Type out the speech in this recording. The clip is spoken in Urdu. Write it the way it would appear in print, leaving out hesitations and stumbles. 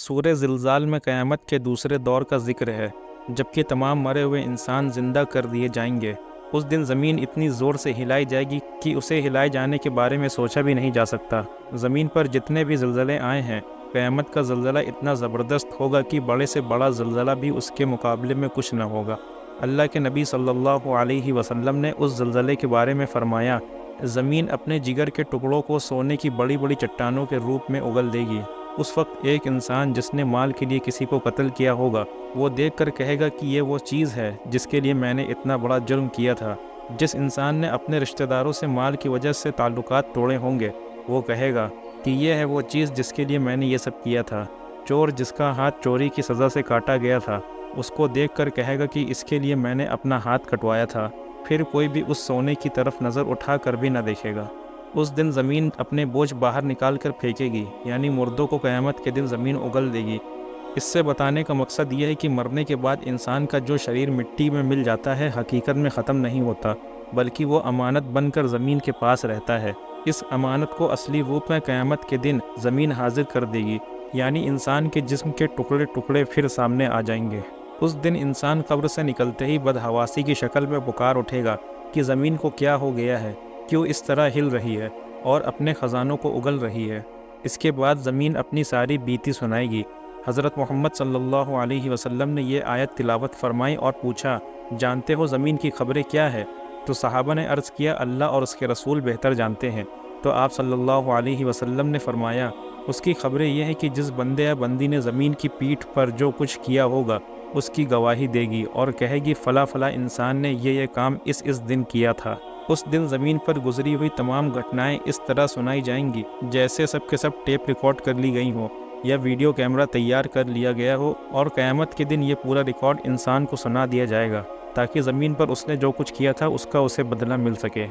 سورہ زلزال میں قیامت کے دوسرے دور کا ذکر ہے، جبکہ تمام مرے ہوئے انسان زندہ کر دیے جائیں گے۔ اس دن زمین اتنی زور سے ہلائی جائے گی کہ اسے ہلائے جانے کے بارے میں سوچا بھی نہیں جا سکتا۔ زمین پر جتنے بھی زلزلے آئے ہیں، قیامت کا زلزلہ اتنا زبردست ہوگا کہ بڑے سے بڑا زلزلہ بھی اس کے مقابلے میں کچھ نہ ہوگا۔ اللہ کے نبی صلی اللہ علیہ وسلم نے اس زلزلے کے بارے میں فرمایا، زمین اپنے جگر کے ٹکڑوں کو سونے کی بڑی بڑی چٹانوں کے روپ میں اگل دے گی۔ اس وقت ایک انسان جس نے مال کے لیے کسی کو قتل کیا ہوگا، وہ دیکھ کر کہے گا کہ یہ وہ چیز ہے جس کے لیے میں نے اتنا بڑا جرم کیا تھا۔ جس انسان نے اپنے رشتہ داروں سے مال کی وجہ سے تعلقات توڑے ہوں گے، وہ کہے گا کہ یہ ہے وہ چیز جس کے لیے میں نے یہ سب کیا تھا۔ چور جس کا ہاتھ چوری کی سزا سے کاٹا گیا تھا، اس کو دیکھ کر کہے گا کہ اس کے لیے میں نے اپنا ہاتھ کٹوایا تھا۔ پھر کوئی بھی اس سونے کی طرف نظر اٹھا کر بھی نہ دیکھے گا۔ اس دن زمین اپنے بوجھ باہر نکال کر پھینکے گی، یعنی مردوں کو قیامت کے دن زمین اگل دے گی۔ اس سے بتانے کا مقصد یہ ہے کہ مرنے کے بعد انسان کا جو شریر مٹی میں مل جاتا ہے، حقیقت میں ختم نہیں ہوتا، بلکہ وہ امانت بن کر زمین کے پاس رہتا ہے۔ اس امانت کو اصلی روپ میں قیامت کے دن زمین حاضر کر دے گی، یعنی انسان کے جسم کے ٹکڑے ٹکڑے پھر سامنے آ جائیں گے۔ اس دن انسان قبر سے نکلتے ہی بدحواسی کی شکل میں پکار اٹھے گا کہ زمین کو کیا ہو گیا ہے، کیوں اس طرح ہل رہی ہے اور اپنے خزانوں کو اگل رہی ہے۔ اس کے بعد زمین اپنی ساری بیتی سنائے گی۔ حضرت محمد صلی اللہ علیہ وسلم نے یہ آیت تلاوت فرمائی اور پوچھا، جانتے ہو زمین کی خبریں کیا ہے؟ تو صحابہ نے عرض کیا، اللہ اور اس کے رسول بہتر جانتے ہیں۔ تو آپ صلی اللہ علیہ وسلم نے فرمایا، اس کی خبریں یہ ہیں کہ جس بندے یا بندی نے زمین کی پیٹھ پر جو کچھ کیا ہوگا، اس کی گواہی دے گی اور کہے گی فلاں فلاں انسان نے یہ کام اس دن کیا تھا۔ اس دن زمین پر گزری ہوئی تمام گھٹنائیں اس طرح سنائی جائیں گی جیسے سب کے سب ٹیپ ریکارڈ کر لی گئی ہوں یا ویڈیو کیمرہ تیار کر لیا گیا ہو، اور قیامت کے دن یہ پورا ریکارڈ انسان کو سنا دیا جائے گا تاکہ زمین پر اس نے جو کچھ کیا تھا اس کا اسے بدلہ مل سکے۔